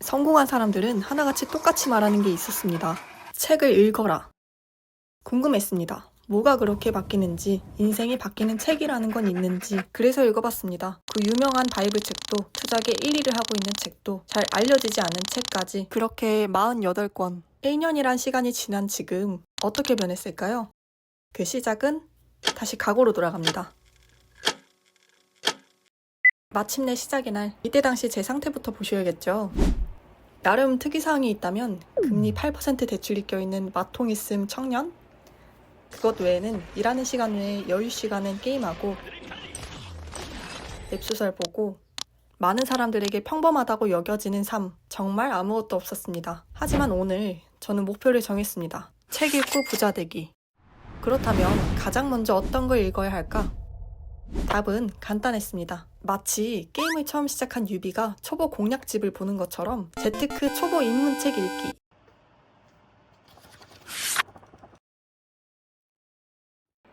성공한 사람들은 하나같이 똑같이 말하는 게 있었습니다. 책을 읽어라. 궁금했습니다. 뭐가 그렇게 바뀌는지, 인생이 바뀌는 책이라는 건 있는지. 그래서 읽어봤습니다. 그 유명한 바이블 책도, 투작의 1위를 하고 있는 책도, 잘 알려지지 않은 책까지 그렇게 48권. 1년이란 시간이 지난 지금 어떻게 변했을까요? 그 시작은 다시 과거로 돌아갑니다. 마침내 시작의 날, 이때 당시 제 상태부터 보셔야겠죠. 나름 특이사항이 있다면 금리 8% 대출이 껴있는 마통 있음 청년? 그것 외에는 일하는 시간 외에 여유 시간엔 게임하고 웹소설 보고 많은 사람들에게 평범하다고 여겨지는 삶, 정말 아무것도 없었습니다. 하지만 오늘 저는 목표를 정했습니다. 책 읽고 부자 되기. 그렇다면 가장 먼저 어떤 걸 읽어야 할까? 답은 간단했습니다. 마치 게임을 처음 시작한 유비가 초보 공략집을 보는 것처럼 재테크 초보 입문책 읽기.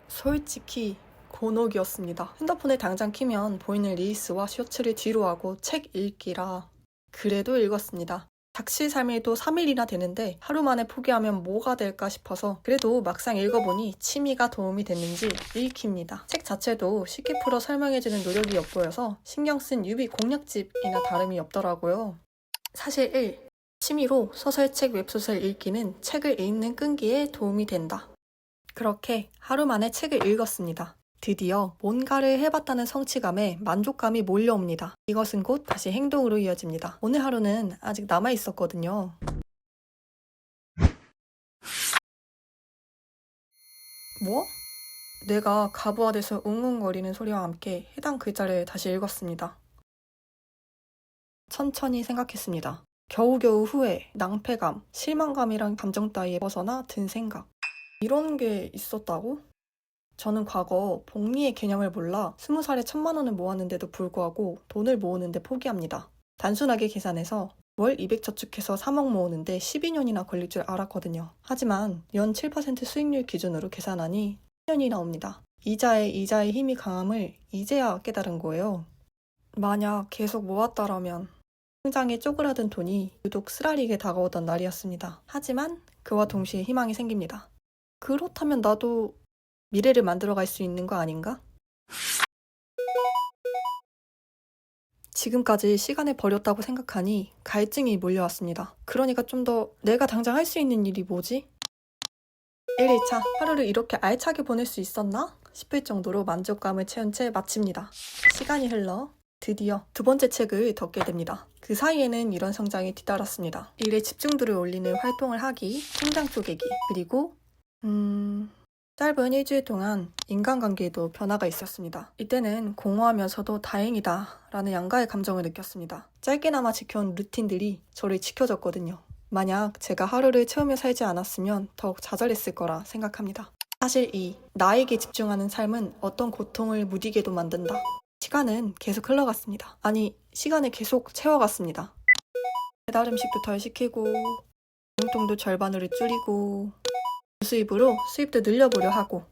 솔직히 곤혹이었습니다. 핸드폰에 당장 키면 보이는 릴스와 쇼츠를 뒤로하고 책 읽기라. 그래도 읽었습니다. 닥칠 삶에도 3일이나 되는데 하루 만에 포기하면 뭐가 될까 싶어서 그래도 막상 읽어보니 취미가 도움이 됐는지 읽힙니다. 책 자체도 쉽게 풀어 설명해주는 노력이 엿보여서 신경 쓴 유비 공략집이나 다름이 없더라고요. 사실 1. 취미로 소설책, 웹소설 읽기는 책을 읽는 끈기에 도움이 된다. 그렇게 하루 만에 책을 읽었습니다. 드디어 뭔가를 해봤다는 성취감에 만족감이 몰려옵니다. 이것은 곧 다시 행동으로 이어집니다. 오늘 하루는 아직 남아있었거든요. 뭐? 내가 가부화돼서 웅웅거리는 소리와 함께 해당 글자를 다시 읽었습니다. 천천히 생각했습니다. 겨우겨우 후회, 낭패감, 실망감이란 감정 따위에 벗어나 든 생각. 이런 게 있었다고? 저는 과거 복리의 개념을 몰라 20살에 1,000만 원을 모았는데도 불구하고 돈을 모으는데 포기합니다. 단순하게 계산해서 월 200 저축해서 3억 모으는데 12년이나 걸릴 줄 알았거든요. 하지만 연 7% 수익률 기준으로 계산하니 10년이 나옵니다. 이자의 힘이 강함을 이제야 깨달은 거예요. 만약 계속 모았다라면 통장에 쪼그라든 돈이 유독 쓰라리게 다가오던 날이었습니다. 하지만 그와 동시에 희망이 생깁니다. 그렇다면 나도 미래를 만들어갈 수 있는 거 아닌가? 지금까지 시간을 버렸다고 생각하니 갈증이 몰려왔습니다. 그러니까 좀 더 내가 당장 할 수 있는 일이 뭐지? 1일차 하루를 이렇게 알차게 보낼 수 있었나? 싶을 정도로 만족감을 채운 채 마칩니다. 시간이 흘러 드디어 두 번째 책을 덮게 됩니다. 그 사이에는 이런 성장이 뒤따랐습니다. 일에 집중도를 올리는 활동을 하기, 통장 쪼개기, 그리고 짧은 일주일 동안 인간관계에도 변화가 있었습니다. 이때는 공허하면서도 다행이다 라는 양가의 감정을 느꼈습니다. 짧게나마 지켜온 루틴들이 저를 지켜줬거든요. 만약 제가 하루를 채우며 살지 않았으면 더욱 좌절했을 거라 생각합니다. 사실 나에게 집중하는 삶은 어떤 고통을 무디게도 만든다. 시간은 계속 흘러갔습니다. 아니, 시간을 계속 채워갔습니다. 배달 음식도 덜 시키고 용돈도 절반으로 줄이고 수입으로 수입도 늘려보려 하고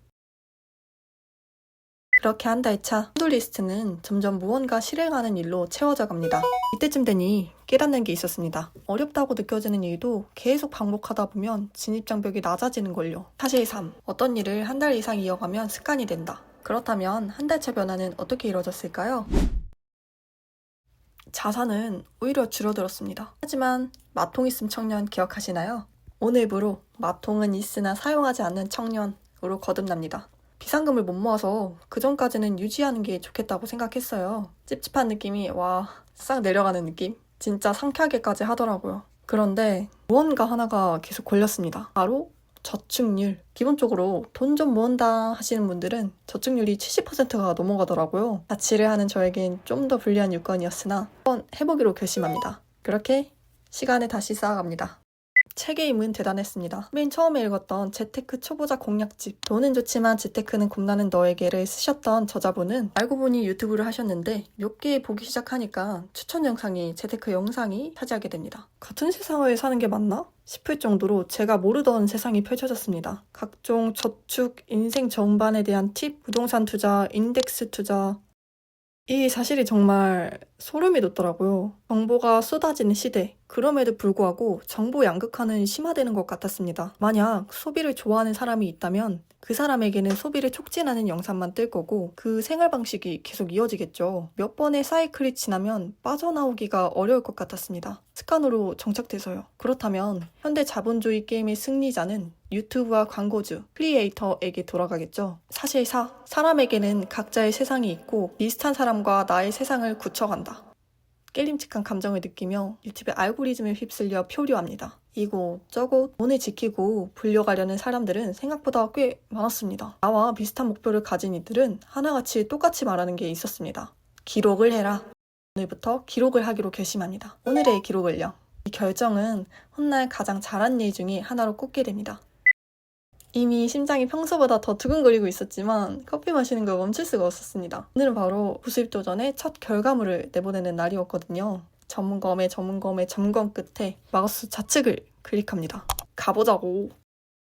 그렇게 한 달 차 투두리스트는 점점 무언가 실행하는 일로 채워져 갑니다. 이때쯤 되니 깨닫는 게 있었습니다. 어렵다고 느껴지는 일도 계속 반복하다 보면 진입장벽이 낮아지는걸요. 사실 3. 어떤 일을 한 달 이상 이어가면 습관이 된다. 그렇다면 한 달 차 변화는 어떻게 이루어졌을까요? 자산은 오히려 줄어들었습니다. 하지만 마통 있음 청년 기억하시나요? 오늘부로 마통은 있으나 사용하지 않는 청년으로 거듭납니다. 비상금을 못 모아서 그전까지는 유지하는 게 좋겠다고 생각했어요. 찝찝한 느낌이 싹 내려가는 느낌? 진짜 상쾌하게까지 하더라고요. 그런데 무언가 하나가 계속 걸렸습니다. 바로 저축률. 기본적으로 돈 좀 모은다 하시는 분들은 저축률이 70%가 넘어가더라고요. 자취를 하는 저에겐 좀 더 불리한 유건이었으나 한번 해보기로 결심합니다. 그렇게 시간을 다시 쌓아갑니다. 책의 힘은 대단했습니다. 맨 처음에 읽었던 재테크 초보자 공략집 돈은 좋지만 재테크는 겁나는 너에게를 쓰셨던 저자분은 알고 보니 유튜브를 하셨는데 몇 개 보기 시작하니까 추천 영상이 재테크 영상이 차지하게 됩니다. 같은 세상을 사는 게 맞나? 싶을 정도로 제가 모르던 세상이 펼쳐졌습니다. 각종 저축, 인생 전반에 대한 팁, 부동산 투자, 인덱스 투자 이 사실이 정말 소름이 돋더라고요. 정보가 쏟아지는 시대. 그럼에도 불구하고 정보 양극화는 심화되는 것 같았습니다. 만약 소비를 좋아하는 사람이 있다면 그 사람에게는 소비를 촉진하는 영상만 뜰 거고 그 생활 방식이 계속 이어지겠죠. 몇 번의 사이클이 지나면 빠져나오기가 어려울 것 같았습니다. 습관으로 정착돼서요. 그렇다면 현대 자본주의 게임의 승리자는 유튜브와 광고주, 크리에이터에게 돌아가겠죠. 사실 사람에게는 각자의 세상이 있고 비슷한 사람과 나의 세상을 굳혀간다. 깨림칙한 감정을 느끼며 유튜브의 알고리즘에 휩쓸려 표류합니다. 이곳 저곳 돈을 지키고 불려가려는 사람들은 생각보다 꽤 많았습니다. 나와 비슷한 목표를 가진 이들은 하나같이 똑같이 말하는 게 있었습니다. 기록을 해라. 오늘부터 기록을 하기로 결심합니다. 오늘의 기록을요. 이 결정은 훗날 가장 잘한 일 중에 하나로 꼽게 됩니다. 이미 심장이 평소보다 더 두근거리고 있었지만 커피 마시는 걸 멈출 수가 없었습니다. 오늘은 바로 부수입 도전의 첫 결과물을 내보내는 날이었거든요. 전문검의 점검 끝에 마우스 좌측을 클릭합니다. 가보자고.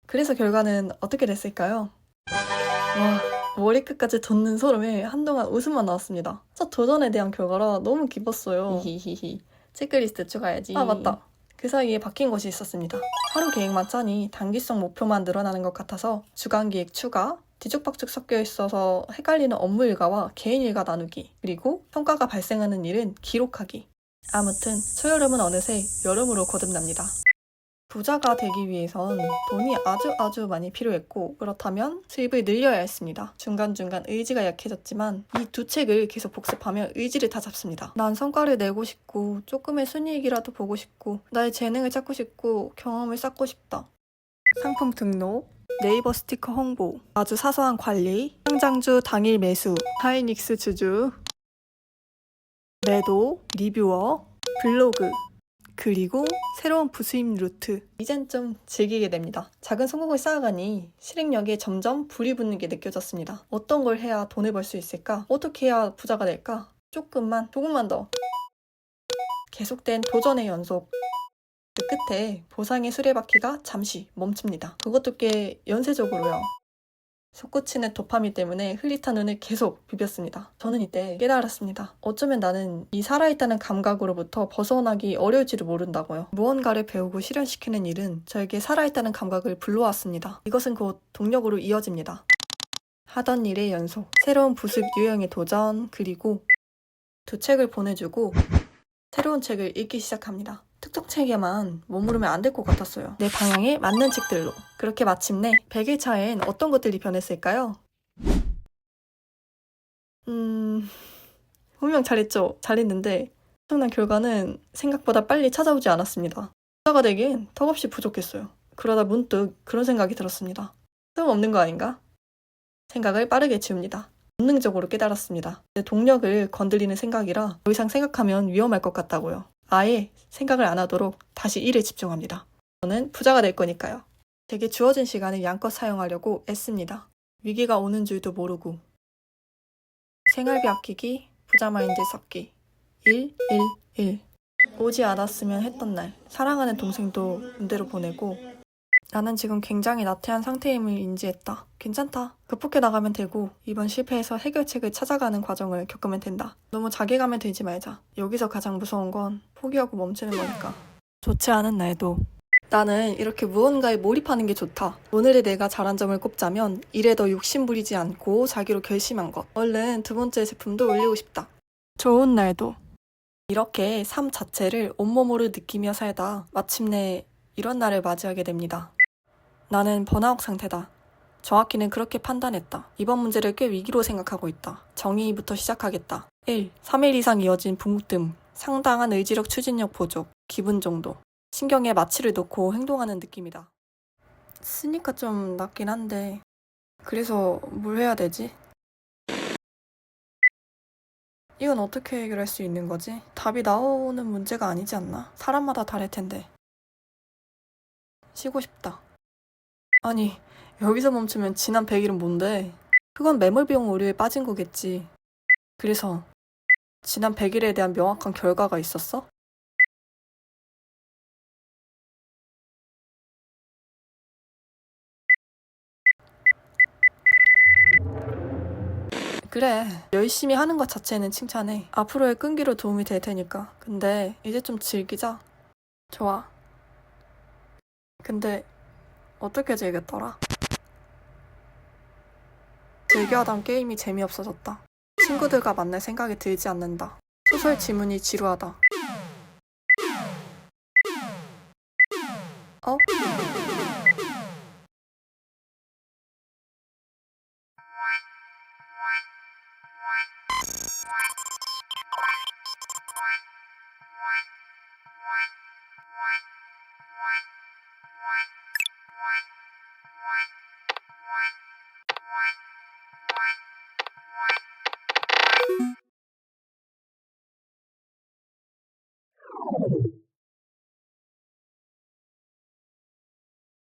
그래서 결과는 어떻게 됐을까요? 와, 머리끝까지 돋는 소름에 한동안 웃음만 나왔습니다. 첫 도전에 대한 결과라 너무 기뻤어요. 히히히히. 체크리스트 추가해야지. 아, 맞다. 그 사이에 바뀐 것이 있었습니다. 하루 계획만 짜니 단기성 목표만 늘어나는 것 같아서 주간 계획 추가, 뒤죽박죽 섞여 있어서 헷갈리는 업무 일과와 개인 일과 나누기, 그리고 성과가 발생하는 일은 기록하기. 아무튼 초여름은 어느새 여름으로 거듭납니다. 부자가 되기 위해선 돈이 아주 많이 필요했고 그렇다면 수입을 늘려야 했습니다. 중간중간 의지가 약해졌지만 이 두 책을 계속 복습하며 의지를 다잡습니다. 난 성과를 내고 싶고 조금의 순이익이라도 보고 싶고 나의 재능을 찾고 싶고 경험을 쌓고 싶다. 상품 등록, 네이버 스티커 홍보, 아주 사소한 관리, 상장주 당일 매수, 하이닉스 주주, 매도, 리뷰어, 블로그, 그리고 새로운 부수입 루트. 이젠 좀 즐기게 됩니다. 작은 성공을 쌓아가니 실행력에 점점 불이 붙는 게 느껴졌습니다. 어떤 걸 해야 돈을 벌 수 있을까? 어떻게 해야 부자가 될까? 조금만 더. 계속된 도전의 연속. 그 끝에 보상의 수레바퀴가 잠시 멈춥니다. 그것도 꽤 연쇄적으로요. 솟구치는 도파민 때문에 흘릿한 눈을 계속 비볐습니다. 저는 이때 깨달았습니다. 어쩌면 나는 이 살아있다는 감각으로부터 벗어나기 어려울지도 모른다고요. 무언가를 배우고 실현시키는 일은 저에게 살아있다는 감각을 불러왔습니다. 이것은 곧 동력으로 이어집니다. 하던 일의 연속, 새로운 부습 유형의 도전, 그리고 두 책을 보내주고 새로운 책을 읽기 시작합니다. 특정 책에만 머무르면 안 될 것 같았어요. 내 방향에 맞는 책들로. 그렇게 마침내 100일 차엔 어떤 것들이 변했을까요? 분명 잘했죠. 잘했는데 엄청난 결과는 생각보다 빨리 찾아오지 않았습니다. 부자가 되기엔 턱없이 부족했어요. 그러다 문득 그런 생각이 들었습니다. 소용없는 거 아닌가? 생각을 빠르게 지웁니다. 본능적으로 깨달았습니다. 내 동력을 건드리는 생각이라 더 이상 생각하면 위험할 것 같다고요. 아예 생각을 안 하도록 다시 일에 집중합니다. 저는 부자가 될 거니까요. 제게 주어진 시간을 양껏 사용하려고 애씁니다. 위기가 오는 줄도 모르고 생활비 아끼기, 부자 마인드 쌓기 1, 1, 1 오지 않았으면 했던 날 사랑하는 동생도 군대로 보내고 나는 지금 굉장히 나태한 상태임을 인지했다. 괜찮다. 극복해 나가면 되고 이번 실패에서 해결책을 찾아가는 과정을 겪으면 된다. 너무 자괴감에 들지 말자. 여기서 가장 무서운 건 포기하고 멈추는 거니까. 좋지 않은 날도 나는 이렇게 무언가에 몰입하는 게 좋다. 오늘의 내가 잘한 점을 꼽자면 일에 더 욕심 부리지 않고 자기로 결심한 것. 얼른 두 번째 제품도 올리고 싶다. 좋은 날도 이렇게 삶 자체를 온몸으로 느끼며 살다 마침내 이런 날을 맞이하게 됩니다. 나는 번아웃 상태다. 정확히는 그렇게 판단했다. 이번 문제를 꽤 위기로 생각하고 있다. 정의부터 시작하겠다. 1. 3일 이상 이어진 붕뜸. 상당한 의지력 추진력 부족. 기분 정도. 신경에 마취를 놓고 행동하는 느낌이다. 쓰니까 좀 낫긴 한데 그래서 뭘 해야 되지? 이건 어떻게 해결할 수 있는 거지? 답이 나오는 문제가 아니지 않나? 사람마다 다를 텐데. 쉬고 싶다. 아니, 여기서 멈추면 지난 100일은 뭔데? 그건 매몰 비용 오류에 빠진 거겠지. 그래서 지난 100일에 대한 명확한 결과가 있었어? 그래, 열심히 하는 것 자체는 칭찬해. 앞으로의 끈기로 도움이 될 테니까. 근데 이제 좀 즐기자. 좋아. 근데 어떻게 즐겼더라? 즐겨하던 게임이 재미없어졌다. 친구들과 만날 생각이 들지 않는다. 소설 지문이 지루하다. 어?